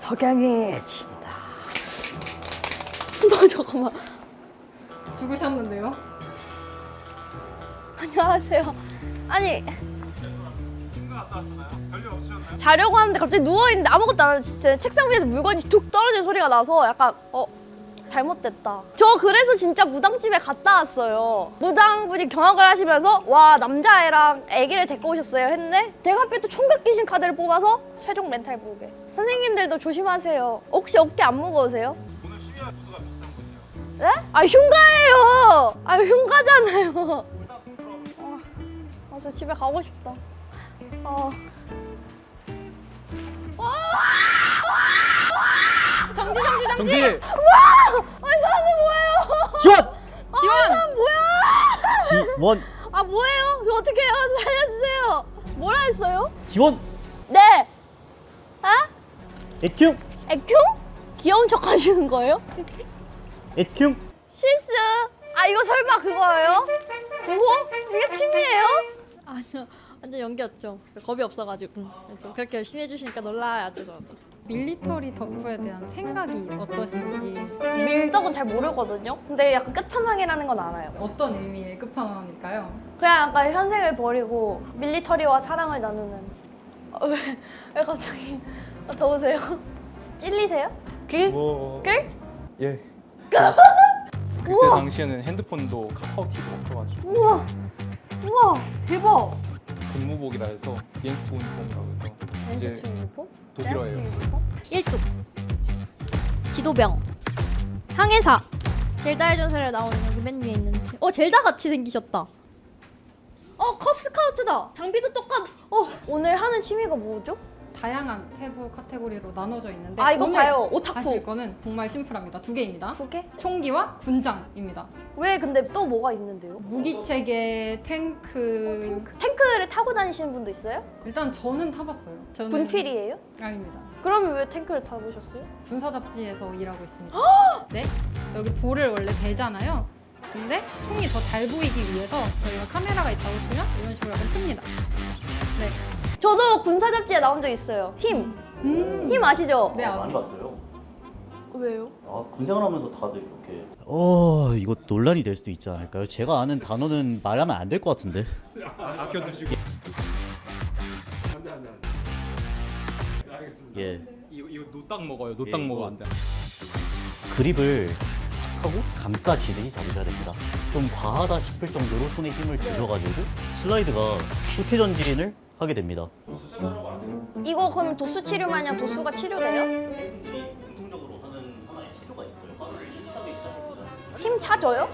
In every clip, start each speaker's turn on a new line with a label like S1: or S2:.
S1: 석양해진다. 너 잠깐만.
S2: 죽으셨는데요?
S1: 안녕하세요. 아니 자려고 하는데 갑자기 누워있는데 아무것도 안 하는데 제 책상 위에서 물건이 툭 떨어지는 소리가 나서 약간 잘못됐다. 저 그래서 진짜 무당집에 갔다 왔어요. 무당분이 경악을 하시면서 와 남자애랑 애기를 데리고 오셨어요 했는데 제가 하필 또 총각 귀신 카드를 뽑아서 최종 멘탈 보게. 선생님들도 조심하세요. 혹시 어깨 안 무거우세요?
S3: 오늘 시위와 모두가 비슷한 거예요.
S1: 네? 아 흉가예요. 아 흉가잖아요. 저 집에 가고 싶다.
S2: 정지!
S1: 아니 사람들 뭐예요?
S4: 지원!
S2: 지원!
S1: 뭐야?
S4: 지원!
S1: 아 뭐예요? 저 어떻게 해요? 살려주세요. 뭐라 했어요?
S4: 지원!
S1: 네. 아?
S4: 애큐!
S1: 애큐? 귀여운 척 하시는 거예요?
S4: 애큐!
S1: 실수. 아 이거 설마 그거예요? 구호? 이게 춤이에요?
S2: 아니요, 완전 연기였죠. 겁이 없어가지고 좀 그렇게 열심히 해주시니까 놀라야죠. 저도. 밀리터리 덕후에 대한 생각이 어떠신지,
S1: 밀덕은 잘 모르거든요. 근데 약간 끝판왕이라는 건 알아요.
S2: 어떤 의미의 끝판왕일까요?
S1: 그냥 약간 현생을 버리고 밀리터리와 사랑을 나누는. 왜 갑자기 더우세요? 찔리세요?
S5: 뭐...
S1: 끌?
S5: 예. 그때 당시에는 핸드폰도 카카오티도 없어가지고
S1: 우와 대박.
S5: 근무복이라 해서 dienst uniform이라고 해서 이제
S1: 댄스 유니폼?
S5: 독일어예요.
S1: 댄스 유니폼?
S2: 일뚝 지도병 항해사 젤다의 전설에 나오는 여기 맨 위에 있는 젤다 같이 생기셨다. 컵스카우트다. 장비도 똑같.
S1: 오늘 하는 취미가 뭐죠?
S2: 다양한 세부 카테고리로 나눠져 있는데
S1: 아 이거
S2: 오늘
S1: 봐요. 오타쿠.
S2: 하실 거는 정말 심플합니다. 두 개입니다.
S1: 두 개?
S2: 총기와 군장입니다.
S1: 왜 근데 또 뭐가 있는데요?
S2: 무기체계, 탱크.
S1: 탱크를 타고 다니시는 분도 있어요?
S2: 일단 저는 타봤어요. 저는
S1: 군필이에요?
S2: 아닙니다.
S1: 그러면 왜 탱크를 타보셨어요?
S2: 군사 잡지에서 일하고 있습니다. 네? 여기 볼을 원래 대잖아요. 근데 총이 더 잘 보이기 위해서 저희가 카메라가 있다고 치면 이런 식으로 약간 틉니다. 네.
S1: 저도 군사 잡지에 나온 적 있어요. 힘 아시죠?
S2: 네,
S4: 많이 봤어요.
S1: 왜요?
S4: 군생활하면서 다들 이렇게 이거 논란이 될 수도 있지 않을까요? 제가 아는 단어는 말하면 안 될 것 같은데.
S3: 아껴두시고. 안돼. 네, 알겠습니다.
S4: 예.
S5: 이거 노딱 먹어요. 노딱
S4: 예,
S5: 먹어
S4: 이거.
S5: 안 돼.
S4: 그립을 탁 하고 감싸지듯이 잡으셔야 됩니다. 좀 과하다 싶을 정도로 손에 힘을 주셔가지고 슬라이드가 후퇴전진을 하게 됩니다.
S1: 이거 그럼 도수 치료 마냥 도수가 치료돼요?
S4: 분들이 공통적으로 하는 하나의 체조가 있어요. 하루를 힘차게 시작해보자.
S1: 힘 차줘요?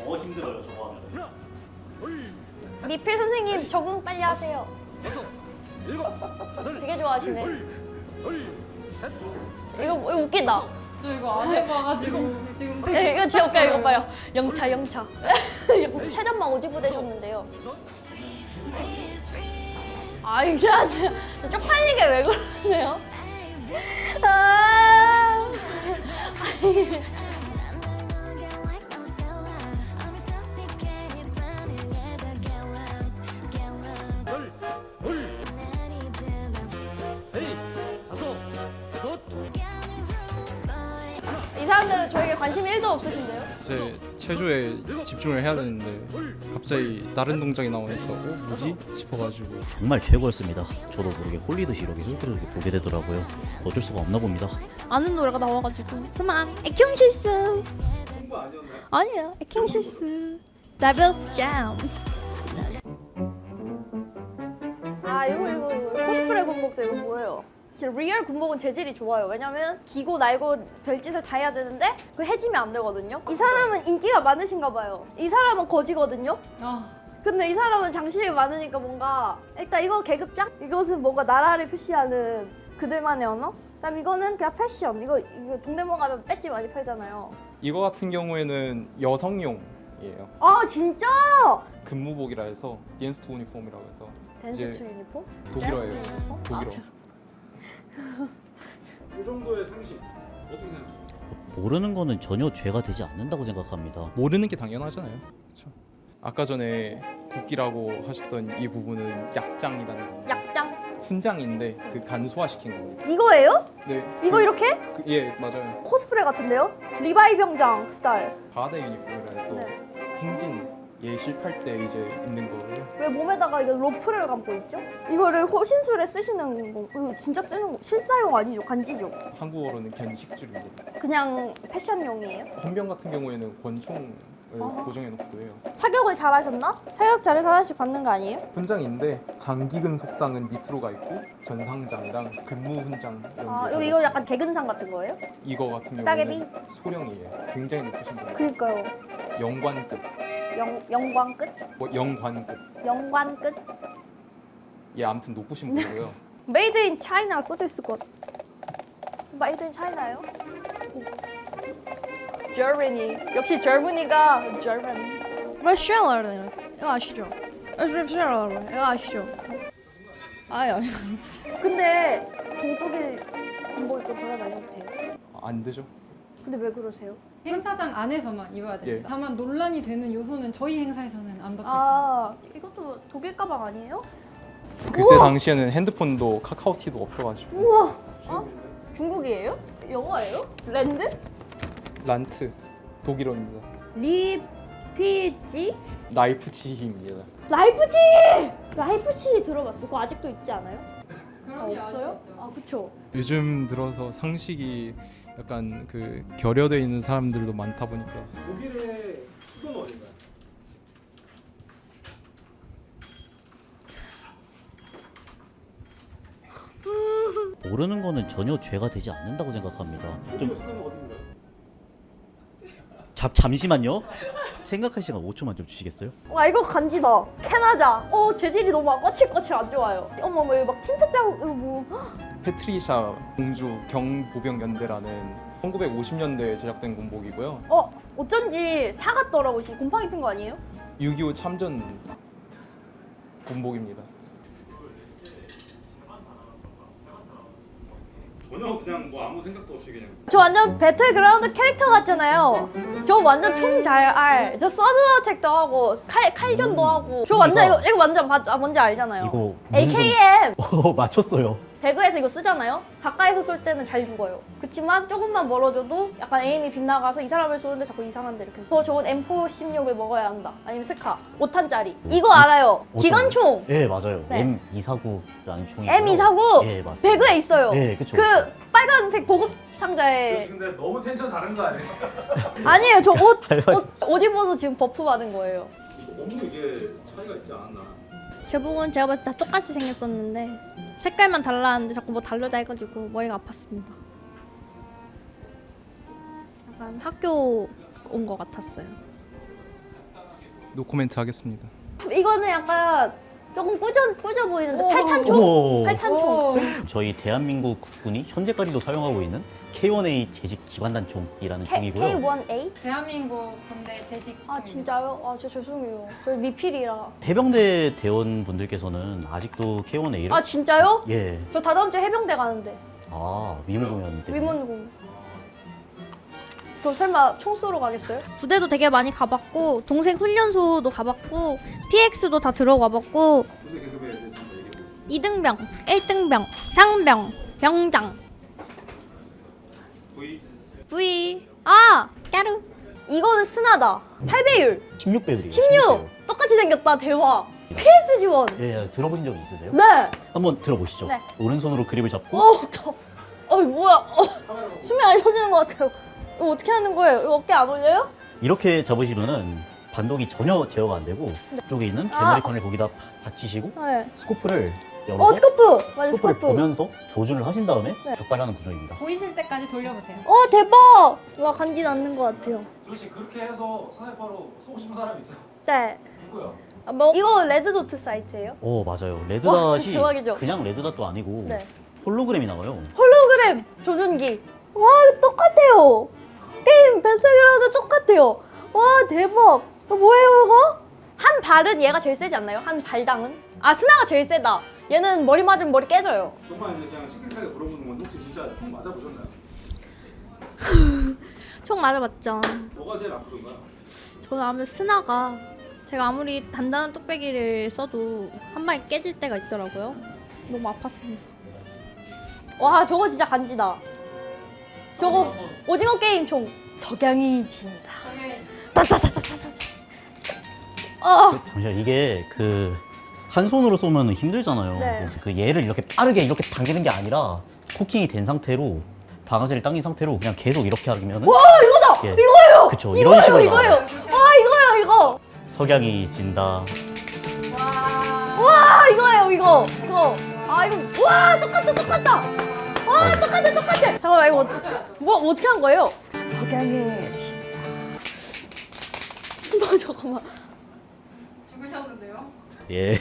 S4: 더 힘들어요, 저거 하면.
S1: 미필 선생님 적응 빨리 하세요. 되게 좋아하시네. 이거 웃기다.
S2: 저 이거 안 해봐가지고 지금
S1: 네, 이거 진짜 웃겨요. 이거 봐요. 영차. 최전방 어디 부대셨는데요? 아 이거 진짜 쪽팔리게 왜 그러세요? 아니 이 사람들은 저에게 관심이 1도 없으신데요?
S5: 이제 체조에 집중을 해야 되는데 갑자기 다른 동작이 나오니까 뭐지 싶어가지고
S4: 정말 최고였습니다. 저도 모르게 홀리듯이 이렇게 흘끗흘끗 보게 되더라고요. 어쩔 수가 없나 봅니다.
S2: 아는 노래가 나와가지고 스만 액형 실수.
S3: 홍보 아니었나요?
S2: 아니야, 액형 실수. 다블스 잼.
S1: 아 이거 코스프레 군복죠. 이거 뭐예요? 진짜 리얼 군복은 재질이 좋아요. 왜냐면 기고 날고 별짓을 다 해야 되는데 그 해지면 안 되거든요. 이 사람은 인기가 많으신가 봐요. 이 사람은 거지거든요. 근데 이 사람은 장식이 많으니까 뭔가 일단 이거 계급장? 이것은 뭔가 나라를 표시하는 그들만의 언어? 그다음 이거는 그냥 패션. 이거 동대문 가면 배지 많이 팔잖아요.
S5: 이거 같은 경우에는 여성용이에요.
S1: 아 진짜?
S5: 근무복이라 해서 dienst uniform이라고 해서
S1: 댄스
S5: 이제
S1: 투 유니폼?
S5: 독일어예요.
S1: 댄스 유니폼?
S5: 독일어.
S3: 이 정도의 상식 어떻게 생각하세요?
S4: 모르는 거는 전혀 죄가 되지 않는다고 생각합니다.
S5: 모르는 게 당연하잖아요. 그렇죠. 아까 전에 국기라고 하셨던 이 부분은 약장이라는 겁니다.
S1: 약장?
S5: 순장인데 그 간소화시킨 겁니다.
S1: 이거예요?
S5: 네.
S1: 이거 이렇게?
S5: 예, 맞아요.
S1: 코스프레 같은데요? 리바이 병장 스타일.
S5: 바다 유니폼이라 해서
S1: 네.
S5: 행진 예 실패할 때 이제 입는 거예요.
S1: 왜 몸에다가 이거 로프를 감고 있죠? 이거를 호신술에 쓰시는 거, 이거 진짜 쓰는 거, 실사용 아니죠? 간지죠?
S5: 한국어로는 견식줄입니다.
S1: 그냥 패션용이에요?
S5: 헌병 같은 경우에는 권총을
S1: 아.
S5: 고정해 놓기도 해요.
S1: 사격을 잘하셨나? 사격 잘해서 하나씩 받는 거 아니에요?
S5: 훈장인데 장기근 속상은 밑으로 가 있고 전상장이랑 근무 훈장 이런
S1: 아,
S5: 게
S1: 이거 약간 개근상 같은 거예요?
S5: 이거 같은
S1: 따개비?
S5: 경우는 소령이에요. 굉장히 높으신 분.
S1: 그니까요.
S5: 영관급,
S1: 영광 끝?
S5: 뭐 영관급.
S1: 영관 끝?
S5: 예, 아무튼 높으신 분이고요.
S1: 메이드 인 차이나 써져 있을 것. 메이드 인 차이나요? 저머니. 역시 저머니가 저머니. 러시아어는 이거 아시죠? 러시아어 이거 아시죠? 아유. 근데 동독일 군복 입고 돌아다녀도 돼요?
S5: 안 되죠?
S1: 근데 왜 그러세요?
S2: 행사장 안에서만 입어야 됩니다.
S5: 예.
S2: 다만 논란이 되는 요소는 저희 행사에서는 안 받고 있습니다.
S1: 아, 이것도 독일 가방 아니에요?
S5: 그때 당시에는 핸드폰도 카카오티도 없어가지고
S1: 우와. 어? 중국이에요? 영어예요? 랜드?
S5: 란트 독일어입니다.
S1: 리피지?
S5: 라이프치히입니다.
S1: 라이프치! 라이프치 들어봤어. 그거 아직도 있지 않아요?
S2: 그럼요,
S1: 없어요?
S2: 아직도 있죠.
S1: 아, 그쵸.
S5: 요즘 들어서 상식이 약간 그 결여돼 있는 사람들도 많다 보니까
S3: 독일의 수도는 어딘가요?
S4: 모르는 거는 전혀 죄가 되지 않는다고 생각합니다.
S3: 독일
S4: 좀
S3: 수도는 어딘가요?
S4: 잠시만요. 생각할 시간 5초만 좀 주시겠어요?
S1: 와, 이거 간지다. 캐나다. 재질이 너무 막 거칠거칠 안 좋아요. 어머, 막 친자 자국, 이거 뭐.
S5: 페트리샤 공주 경보병연대라는 1950년대에 제작된 군복이고요.
S1: 어쩐지 사 같더라고. 곰팡이 핀 거 아니에요?
S5: 6.25 참전 군복입니다.
S3: 전혀 그냥 뭐 아무 생각도 없이 그냥
S1: 저 완전 배틀그라운드 캐릭터 같잖아요. 저 완전 총 잘 알. 저 서든어택도 하고 칼전도 하고. 저 완전 이거 완전 뭔지 알잖아요.
S4: 이거
S1: AKM.
S4: 맞췄어요.
S1: 배그에서 이거 쓰잖아요. 가까이서 쏠 때는 잘 죽어요. 그치만 조금만 멀어져도 약간 에임이 빗나가서 이 사람을 쏘는데 자꾸 이상한데 이렇게. 더 좋은 M416을 먹어야 한다. 아니면 스카 5탄짜리. 이거 알아요. 기관총.
S4: 예, 맞아요.
S1: 네.
S4: M249라는 총이고요.
S1: M249.
S4: 예, 맞습니다.
S1: 배그에 있어요.
S4: 예, 그쵸.
S1: 그 빨간색 보급 상자에.
S3: 근데 너무 텐션 다른 거 아니에요?
S1: 아니에요. 저 옷 입어서 지금 버프 받은 거예요.
S3: 너무 이게 차이가 있지 않았나?
S1: 저복은 제가 봤을 때 다 똑같이 생겼었는데 색깔만 달랐는데 자꾸 뭐 다르다 해가지고 머리가 아팠습니다. 약간 학교 온 것 같았어요.
S5: 노코멘트 하겠습니다.
S1: 이거는 약간 조금 꾸져 보이는데
S2: 오.
S1: 팔탄총?
S4: 오.
S1: 팔탄총.
S4: 저희 대한민국 국군이 현재까지도 사용하고 있는 K1A 제식 기관단총이라는 총이고요.
S1: K1A?
S2: 대한민국 군대 제식.
S1: 아 진짜요? 아 진짜 죄송해요. 저 미필이라.
S4: 해병대 대원분들께서는 아직도 K1A를
S1: 아 진짜요?
S4: 예.
S1: 저 다다음 주에 해병대 가는데.
S4: 아, 위문공연 때문에.
S1: 위문공. 저 설마 총 쏘러 가겠어요? 부대도 되게 많이 가봤고 동생 훈련소도 가봤고 PX도 다 들어가봤고
S3: 무슨 계급에 대해서 얘기해 보세요.
S1: 2등병, 1등병, 상병, 병장,
S3: V
S1: V. 아! 까루. 이거는 스나다. 8배율.
S4: 16배율이에요.
S1: 16! 똑같이 생겼다. 대박. PS 지원.
S4: 예, 들어보신 적 있으세요?
S1: 네.
S4: 한번 들어보시죠.
S1: 네.
S4: 오른손으로 그립을 잡고
S1: 뭐야. 숨이 안 쉬어지는 것 같아요. 이거 어떻게 하는 거예요? 이거 어깨 안 올려요?
S4: 이렇게 잡으시면은 반동이 전혀 제어가 안 되고 이쪽에 있는 개머리판을 거기다 받치시고
S1: 네.
S4: 스코프를 열어서
S1: 스코프. 맞아,
S4: 스코프를
S1: 스코프.
S4: 보면서 조준을 하신 다음에
S1: 네.
S4: 격발하는 구조입니다.
S2: 보이실 때까지 돌려보세요.
S1: 대박. 와, 간지 않는 것 같아요.
S3: 혹시 그렇게 해서 스나이퍼로 쏘고 싶은 사람 있어요?
S1: 네.
S3: 누구야?
S1: 이거 레드도트 사이트예요?
S4: 오, 맞아요.
S1: 와,
S4: 레드닷이
S1: 대박이죠?
S4: 그냥 레드닷도 아니고
S1: 네.
S4: 홀로그램이 나와요.
S1: 홀로그램 조준기. 와, 이거 똑같아요. 게임 배틀그라운드 똑같아요. 와, 대박. 이거 뭐예요, 이거? 한 발은 얘가 제일 세지 않나요? 한 발당은? 아, 스나가 제일 세다. 얘는 머리 맞으면 머리 깨져요.
S3: 정말 이제 그냥 심각하게 물어보는 건데 혹시 진짜 총 맞아보셨나요?
S1: 총 맞아봤죠.
S3: 뭐가 제일 아프던가요?
S1: 저는 아무래도 스나가 제가 아무리 단단한 뚝배기를 써도 한 방에 깨질 때가 있더라고요. 너무 아팠습니다. 와 저거 진짜 간지다. 저거 오징어 게임 총. 석양이 진다.
S4: 잠시만 이게 그 한 손으로 쏘면 힘들잖아요.
S1: 네.
S4: 그래서 그 얘를 이렇게 빠르게 이렇게 당기는 게 아니라 코킹이 된 상태로 방아쇠를 당긴 상태로 그냥 계속 이렇게 하면은
S1: 와 이거다.
S4: 예.
S1: 이거요.
S4: 그쵸 이런 식으로
S1: 이거요.
S4: 나와요.
S1: 와 이거요 이거.
S4: 석양이 진다.
S1: 와 이거예요 이거. 아 이거 와 똑같다. 와 똑같아. 잠깐만 이거 뭐 어떻게 한 거예요? 석양이 진다. 잠깐만.
S2: 죽으셨는데요?
S4: 예.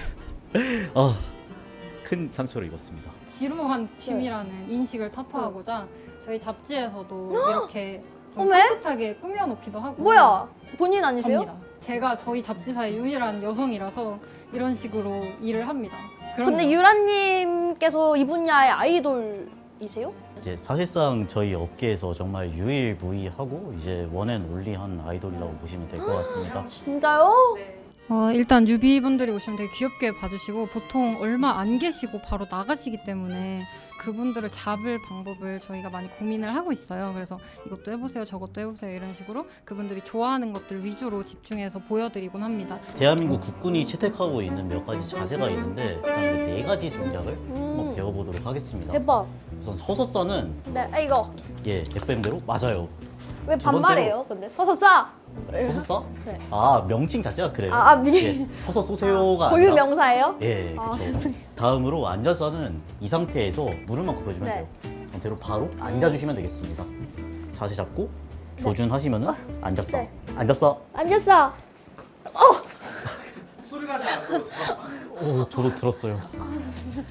S4: 큰 상처를 입었습니다.
S2: 지루한 취미라는 인식을 타파하고자 저희 잡지에서도 이렇게 좀
S1: 어메?
S2: 산뜻하게 꾸며놓기도 하고
S1: 뭐야? 본인 아니세요?
S2: 접니다. 제가 저희 잡지사의 유일한 여성이라서 이런 식으로 일을 합니다.
S1: 근데 유라님께서 이 분야의 아이돌이세요?
S4: 이제 사실상 저희 업계에서 정말 유일무이하고 이제 원앤올리한 아이돌이라고 보시면 될 것 같습니다.
S1: 진짜요?
S2: 일단 뉴비분들이 오시면 되게 귀엽게 봐주시고 보통 얼마 안 계시고 바로 나가시기 때문에 그분들을 잡을 방법을 저희가 많이 고민을 하고 있어요. 그래서 이것도 해보세요, 저것도 해보세요 이런 식으로 그분들이 좋아하는 것들 위주로 집중해서 보여드리곤 합니다.
S4: 대한민국 국군이 채택하고 있는 몇 가지 자세가 있는데 일단 그 4가지 동작을 한번 배워보도록 하겠습니다.
S1: 대박.
S4: 우선 서서 쏴는
S1: 네, 이거
S4: 예 FM대로 맞아요.
S1: 왜
S4: 두 번째로-
S1: 반말해요? 근데 서서 쏴.
S4: 서서 쏴?
S1: 네.
S4: 아 명칭 자체가 그래요.
S1: 이게
S4: 예, 서서 쏘세요가
S1: 고유
S4: 아니라
S1: 명사예요?
S4: 예
S1: 아,
S4: 그렇죠.
S1: 죄송해요.
S4: 다음으로 앉아서는 이 상태에서 무릎만 굽혀주면
S1: 네.
S4: 돼요. 상태로 바로 앉아주시면 되겠습니다. 자세 잡고 조준하시면은 앉았어.
S1: 네.
S4: 앉았어.
S1: 앉았어.
S3: 소리가 나지 않았어.
S4: 저도 들었어요.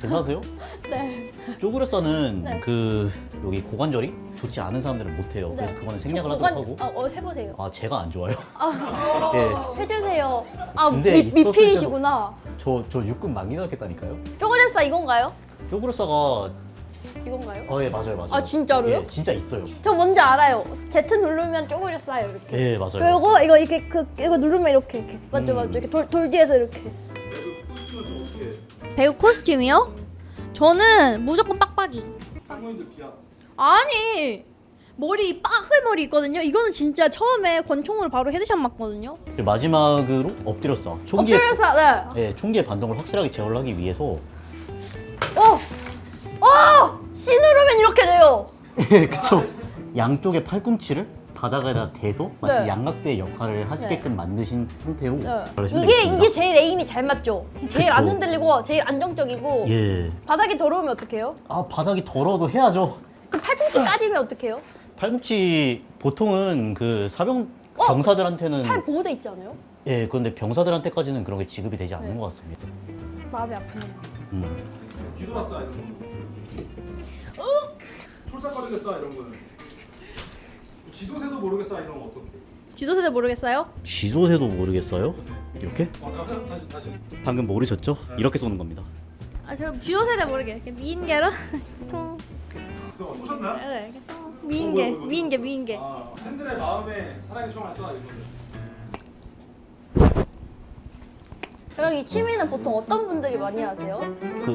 S4: 괜찮으세요?
S1: 네.
S4: 쪼그려싸는
S1: 네.
S4: 그 여기 고관절이 좋지 않은 사람들은 못해요. 그래서 그거는 생략을 하도록 하고.
S1: 해보세요.
S4: 제가 안 좋아요. 예,
S1: 해주세요.
S4: 군대에 있었을
S1: 미필이시구나.
S4: 저 육군 만기나겠다니까요.
S1: 쪼그레싸 이건가요?
S4: 쪼그려싸가
S1: 이건가요?
S4: 예 맞아요.
S1: 아, 진짜로요?
S4: 예, 진짜 있어요.
S1: 저 뭔지 알아요. Z 누르면 쪼그레싸요 이렇게.
S4: 예 맞아요.
S1: 그리고 이거 이렇게 이거 누르면 이렇게 맞죠. 이렇게 돌 뒤에서 이렇게.
S3: 코스튬은 좀 어떻게
S1: 배우 코스튬이요? 저는 무조건 빡빡이.
S3: 할머니들 비하.
S1: 아니 머리 빠글머리 있거든요. 이거는 진짜 처음에 권총으로 바로 헤드샷 맞거든요.
S4: 그리고 마지막으로 엎드려 쏴. 총기의
S1: 엎드려서 네.
S4: 예, 총기의 반동을 확실하게 제어를 하기 위해서
S1: C 누르면 이렇게 돼요.
S4: 예, 그쵸. 양쪽의 팔꿈치를 바닥에다 대서 마치
S1: 네.
S4: 양각대의 역할을 하시게끔 만드신 상태로 하시면
S1: 이게
S4: 되겠습니다.
S1: 제일 에임이 잘 맞죠. 제일
S4: 그쵸.
S1: 안 흔들리고 제일 안정적이고.
S4: 예.
S1: 바닥이 더러우면 어떡해요?
S4: 바닥이 더러워도 해야죠.
S1: 그 팔꿈치 까지면 어떡해요?
S4: 팔꿈치 보통은 그 병사들한테는
S1: 팔 보호대 있지 않아요?
S4: 예, 그런데 병사들한테까지는 그런 게 지급이 되지 않는 것 같습니다.
S1: 마음이 아프네요.
S3: 뒤돌았어 이런 거. 촐싹거리게 쏴 이런 거는. 지도새도 모르게 쏴 이런 거 어떻게?
S1: 지도세대 모르겠어요?
S4: 쥐소새도 모르겠어요? 이렇게?
S3: 다시.
S4: 방금 모르셨죠? 이렇게 쏘는 겁니다.
S1: 저 지도세대 모르게 이렇게 미인계로
S3: 그거 쏘셨나?
S1: 미인계.
S3: 팬들의 마음에 사랑의 총알 쏴 이런 거.
S1: 그럼 이 취미는 보통 어떤 분들이 많이 하세요?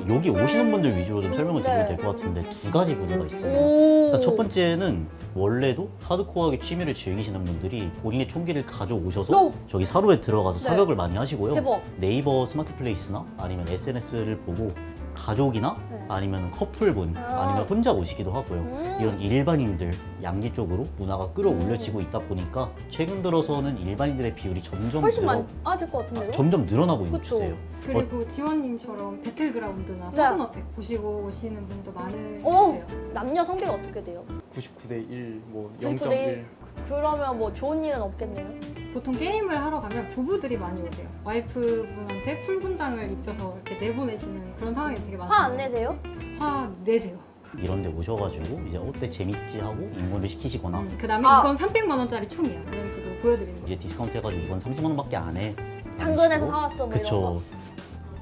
S4: 여기 오시는 분들 위주로 좀 설명을 드리면
S1: 네.
S4: 될 것 같은데 2가지 부류가 있어요.
S1: 오.
S4: 일단 첫 번째는 원래도 하드코어하게 취미를 즐기시는 분들이 본인의 총기를 가져오셔서
S1: 오!
S4: 저기 사로에 들어가서
S1: 네.
S4: 사격을 많이 하시고요.
S1: 대박.
S4: 네이버 스마트 플레이스나 아니면 SNS를 보고 가족이나
S1: 네.
S4: 아니면 커플분
S1: 아.
S4: 아니면 혼자 오시기도 하고요. 이런 일반인들 양기 쪽으로 문화가 끌어올려지고 있다 보니까 최근 들어서는 일반인들의 비율이 점점
S1: 훨씬 많아질 것 같은데요?
S4: 점점 늘어나고 있는
S1: 그쵸.
S4: 추세예요.
S2: 그리고 지원님처럼 배틀그라운드나
S1: 네.
S2: 서든어택 보시고 오시는 분도 많으세요.
S1: 남녀 성비가 어떻게 돼요?
S5: 99대 1, 뭐
S1: 99대
S5: 0.1.
S1: 그러면 뭐 좋은 일은 없겠네요.
S2: 보통 게임을 하러 가면 부부들이 많이 오세요. 와이프분한테 풀분장을 입혀서 이렇게 내보내시는 그런 상황이 되게 많아요.
S1: 화 안 내세요?
S2: 화 내세요.
S4: 이런 데 오셔가지고 이제 어때 재밌지 하고 입문을 시키시거나
S2: 그 다음에
S1: 아.
S2: 이건 300만 원짜리 총이야. 이런 식으로 보여드리는 거예요.
S4: 이제 디스카운트 해가지고 이건 30만 원밖에 안 해.
S1: 당근에서 사왔어 뭐 이런
S4: 그쵸.
S1: 거.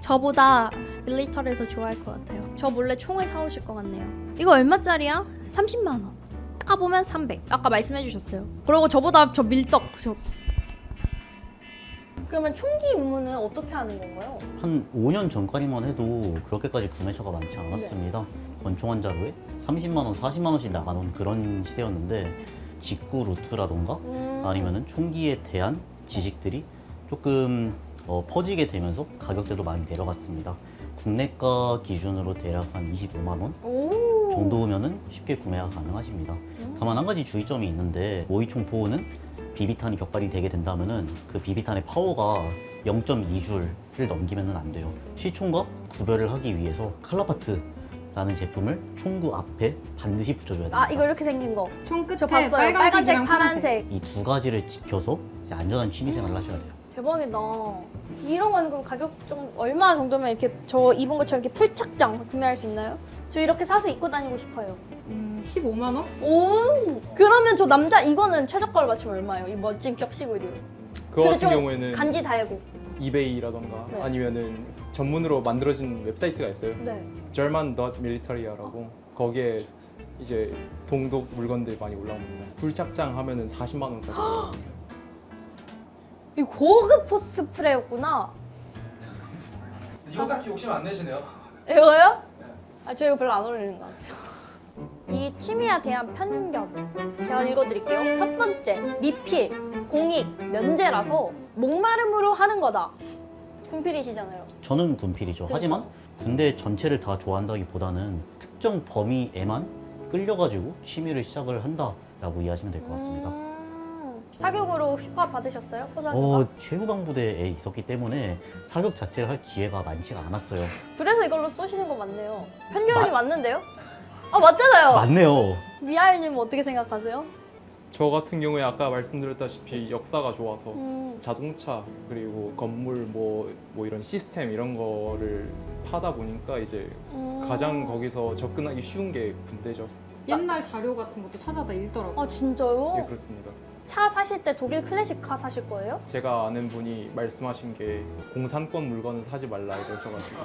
S1: 저보다 밀리터를 더 좋아할 것 같아요. 저 몰래 총을 사오실 것 같네요. 이거 얼마짜리야? 30만 원. 까보면 300. 아까 말씀해 주셨어요. 그리고 저보다 저 밀떡 그러면 총기 입문은 어떻게 하는 건가요?
S4: 한 5년 전까지만 해도 그렇게까지 구매처가 많지 않았습니다. 권총 한 자루에 30만 원, 40만 원씩 나가는 그런 시대였는데 직구 루트라던가 아니면은 총기에 대한 지식들이 조금 퍼지게 되면서 가격대도 많이 내려갔습니다. 국내가 기준으로 대략 한 25만 원
S1: 오.
S4: 정도면은 쉽게 구매가 가능하십니다. 다만 한 가지 주의점이 있는데 모의총 보호는 비비탄이 격발이 되게 된다면은 그 비비탄의 파워가 0.2줄을 넘기면은 안 돼요. 시총과 구별을 하기 위해서 칼라파트라는 제품을 총구 앞에 반드시 붙여줘야 됩니다.
S1: 아 이거 이렇게 생긴 거.
S2: 총 끝에
S1: 저 봤어요. 빨간색,
S2: 빨간색이랑
S1: 파란색.
S4: 이 두 가지를 지켜서 이제 안전한 취미생활을 하셔야 돼요.
S1: 대박이다. 이런 거는 그럼 가격 좀 얼마 정도면 이렇게 저 입은 것처럼 이렇게 풀착장 구매할 수 있나요? 저 이렇게 사서 입고 다니고 싶어요.
S2: 15만 원?
S1: 오. 그러면 저 남자 이거는 최저가로 맞추면 얼마예요? 이 멋진 격식 의류.
S5: 그거
S1: 근데
S5: 같은
S1: 좀
S5: 경우에는
S1: 간지 달고.
S5: 이베이라던가
S1: 네.
S5: 아니면은 전문으로 만들어진 웹사이트가 있어요.
S1: 네.
S5: German.militaria라고 거기에 이제 동독 물건들 많이 올라옵니다. 불착장 하면은 40만 원까지.
S1: 이 고급 포스프레였구나.
S3: 이거 딱히 욕심 안 내시네요.
S1: 이거요? 아, 저 이거 별로 안 어울리는 것 같아요. 이 취미에 대한 편견 제가 읽어드릴게요. 첫 번째, 리필, 공익, 면제라서 목마름으로 하는 거다. 군필이시잖아요.
S4: 저는 군필이죠. 하지만 군대 전체를 다 좋아한다기보다는 특정 범위에만 끌려가지고 취미를 시작을 한다라고 이해하시면 될 것 같습니다.
S1: 사격으로 휴가 받으셨어요? 호사휴가?
S4: 최후방부대에 있었기 때문에 사격 자체를 할 기회가 많지가 않았어요.
S1: 그래서 이걸로 쏘시는 거 맞네요. 편견이 맞는데요? 아 맞잖아요.
S4: 맞네요.
S1: 미아일님 어떻게 생각하세요?
S5: 저 같은 경우에 아까 말씀드렸다시피 역사가 좋아서
S1: 음.
S5: 자동차 그리고 건물 뭐 이런 시스템 이런 거를 파다 보니까 이제 가장 거기서 접근하기 쉬운 게 군대죠.
S2: 옛날 자료 같은 것도 찾아다 읽더라고요.
S1: 아 진짜요?
S5: 예, 그렇습니다.
S1: 차 사실 때 독일 클래식카 사실 거예요?
S5: 제가 아는 분이 말씀하신 게 공산권 물건은 사지 말라 이러셔가지고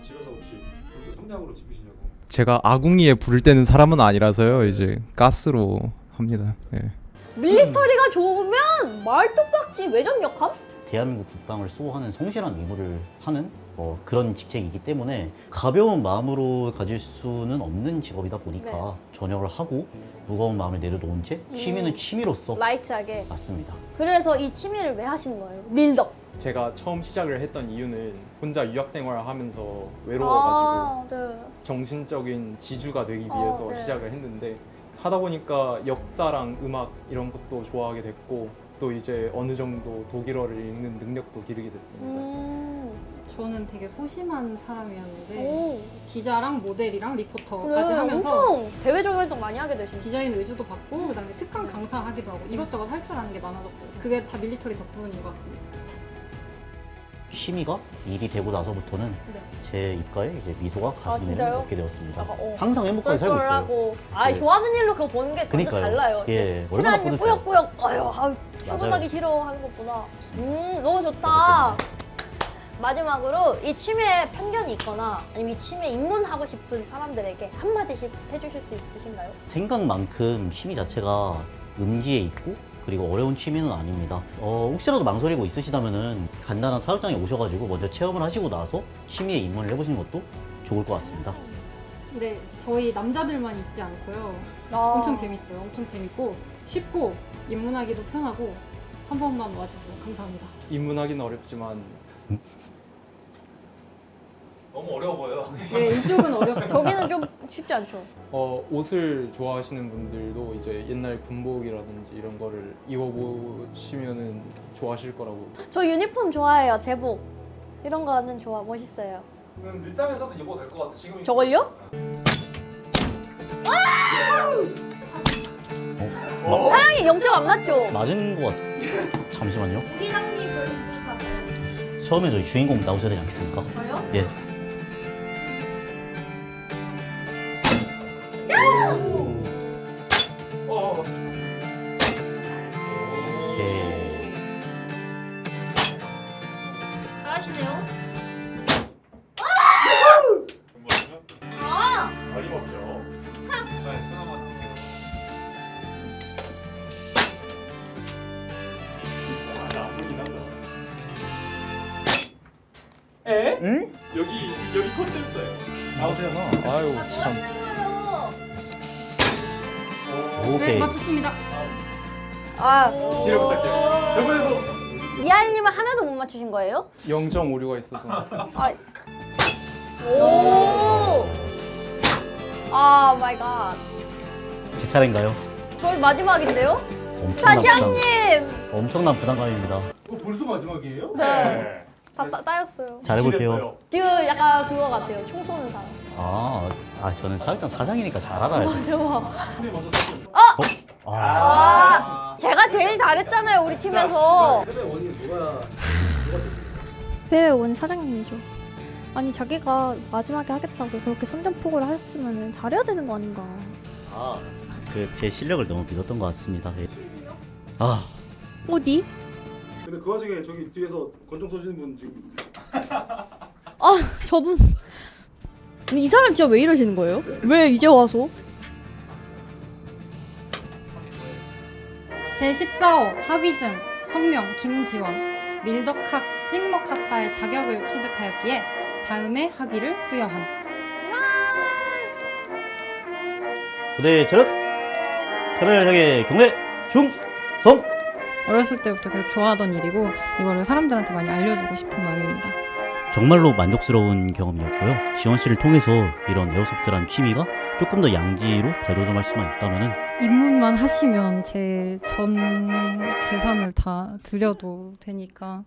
S3: 집에서 혹시 불도 성냥으로 지피시냐고.
S5: 제가 아궁이에 불을 때는 사람은 아니라서요. 이제 가스로 합니다. 예.
S1: 밀리터리가 좋으면 말뚝박지 외전격함?
S4: 대한민국 국방을 수호하는 성실한 의무를 하는 그런 직책이기 때문에 가벼운 마음으로 가질 수는 없는 직업이다 보니까
S1: 네.
S4: 전역을 하고 무거운 마음을 내려놓은 채 취미는 취미로서
S1: 라이트하게.
S4: 맞습니다.
S1: 그래서 이 취미를 왜 하시는 거예요? 밀덕.
S5: 제가 처음 시작을 했던 이유는 혼자 유학 생활을 하면서 외로워가지고
S1: 네.
S5: 정신적인 지주가 되기 위해서
S1: 네.
S5: 시작을 했는데 하다 보니까 역사랑 음악 이런 것도 좋아하게 됐고 또 이제 어느 정도 독일어를 읽는 능력도 기르게 됐습니다.
S2: 저는 되게 소심한 사람이었는데
S1: 오.
S2: 기자랑 모델이랑 리포터까지
S1: 그래,
S2: 하면서
S1: 엄청 대외적인 활동 많이 하게 되신.
S2: 디자인 외주도 받고 그다음에 특강 강사하기도 하고 이것저것 할 줄 아는 게 많아졌어요. 그게 다 밀리터리 덕분인 것 같습니다.
S4: 취미가 일이 되고 나서부터는
S1: 네.
S4: 제 입가에 이제 미소가 가슴에
S1: 진짜요?
S4: 넣게 되었습니다.
S1: 약간,
S4: 항상 행복하게 살고 있어요.
S1: 쏠쏠하고. 아,
S4: 네.
S1: 좋아하는 일로 그거 보는 게 완전
S4: 그니까요.
S1: 달라요.
S4: 예, 얼마나
S1: 싫어하는 일
S4: 뿌듯해요.
S1: 꾸역꾸역. 아유, 출근하기 싫어 하는 것보다. 너무 좋다. 마지막으로 이 취미에 편견이 있거나 아니면 이 취미에 입문하고 싶은 사람들에게 한마디씩 해주실 수 있으신가요?
S4: 생각만큼 취미 자체가 음지에 있고 그리고 어려운 취미는 아닙니다. 혹시라도 망설이고 있으시다면은 간단한 사육장에 오셔가지고 먼저 체험을 하시고 나서 취미에 입문을 해보시는 것도 좋을 것 같습니다.
S2: 근데 저희 남자들만 있지 않고요.
S1: 아.
S2: 엄청 재밌어요. 엄청 재밌고 쉽고 입문하기도 편하고 한 번만 와주세요. 감사합니다.
S5: 입문하기는 어렵지만
S3: 너무 어려워 보여요.
S2: 네, 이쪽은 어렵어요.
S1: 저기는 좀 쉽지 않죠.
S5: 옷을 좋아하시는 분들도 이제 옛날 군복이라든지 이런 거를 입어보시면은 좋아하실 거라고.
S1: 저 유니폼 좋아해요. 제복. 이런 거는 좋아. 멋있어요.
S3: 그건 일상에서도 입어도 될 것 같아. 지금
S1: 저걸요? 사양이 0점 안 맞죠?
S4: 맞은 것 같... 잠시만요.
S1: 이기장님 그림 같아요.
S4: 처음에 저희 주인공 나오셔야 되지 않겠습니까?
S1: 저요?
S4: 예. 오케이.
S1: 잘하시네요.
S3: 어림없죠. 에?
S5: 응?
S3: 여기 콘텐츠예요. 나오세요.
S5: 아유 참.
S2: 네,
S4: 오케이.
S2: 맞췄습니다.
S1: 아,
S3: 뒤를 부탁해요. 저번에도
S1: 미아님은 하나도 못 맞추신 거예요?
S5: 0.5류가 있어서.
S1: 아, 오, 아 마이 갓.
S4: 제 차례인가요?
S1: 저희 마지막인데요?
S4: 엄청난
S1: 사장님.
S4: 엄청난 부담감입니다.
S3: 벌써 마지막이에요?
S1: 네. 다 따였어요.
S4: 잘해볼게요.
S1: 지금 약간 그거 같아요. 총 쏘는 사람.
S4: 저는 사육장 사장이니까 잘 알아요.
S1: 대박.
S4: 아,
S1: 제가 제일 잘했잖아요, 우리 팀에서.
S3: 패배 원인 누가
S1: 뱀의 원 사장님이죠. 아니 자기가 마지막에 하겠다고 그렇게 선전포고를 하셨으면 잘해야 되는 거 아닌가.
S4: 제 실력을 너무 믿었던 것 같습니다. 예. 아,
S1: 어디?
S3: 근데 그 와중에 저기 뒤에서 권총 쏘시는 분 지금
S1: 아 저분. 이 사람 진짜 왜 이러시는 거예요? 왜 이제 와서?
S2: 제14호 학위증 성명 김지원 밀덕학 찍먹학사의 자격을 취득하였기에 다음에 학위를 수여함.
S4: 부대 차렷. 차례를 향해 경례 중성.
S2: 어렸을 때부터 계속 좋아하던 일이고 이거를 사람들한테 많이 알려주고 싶은 마음입니다.
S4: 정말로 만족스러운 경험이었고요. 지원 씨를 통해서 이런 에어소프트라는 취미가 조금 더 양지로 발돋움할 수만 있다면은
S2: 입문만 하시면 제 전 재산을 다 드려도 되니까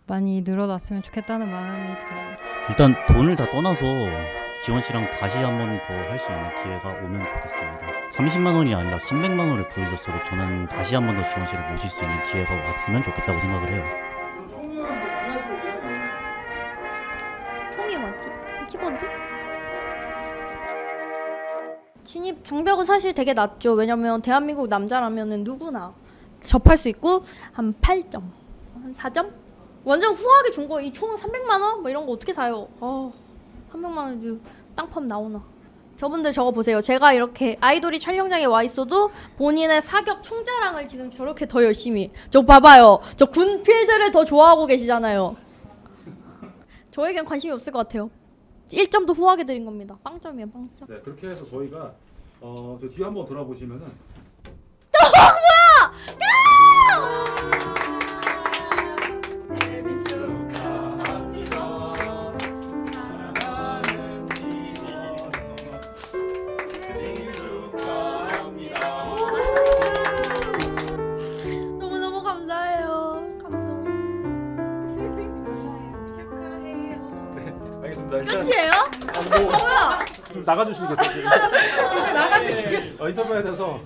S2: 많이 늘어났으면 좋겠다는 마음이 들어요.
S4: 일단 돈을 다 떠나서 지원 씨랑 다시 한 번 더 할 수 있는 기회가 오면 좋겠습니다. 30만 원이 아니라 300만 원을 부르셨어도 저는 다시 한 번 더 지원 씨를 모실 수 있는 기회가 왔으면 좋겠다고 생각을 해요.
S3: 총은 구매하시고
S1: 총이 맞지? 키보드? 진입 장벽은 사실 되게 낮죠. 왜냐면 대한민국 남자라면은 누구나 접할 수 있고 한 8점, 한 4점? 완전 후하게 준 거. 이 총은 300만 원? 뭐 이런 거 어떻게 사요? 300만 원 땅팝 나오나? 저분들 저거 보세요. 제가 이렇게 아이돌이 촬영장에 와 있어도 본인의 사격 총자랑을 지금 저렇게 더 열심히. 저 봐봐요. 저 군 필드를 더 좋아하고 계시잖아요. 저에겐 관심이 없을 것 같아요. 1점도 후하게 드린 겁니다. 빵점이에요, 빵점.
S3: 네, 그렇게 해서 저희가 저 뒤에 한번 돌아보시면은
S1: 너무너무 감사해요. 감동.
S3: 알겠습니다. 일단
S1: 끝이에요?
S3: 좀 나가주시겠어요? 나가주시겠어요? 인터뷰에 대해서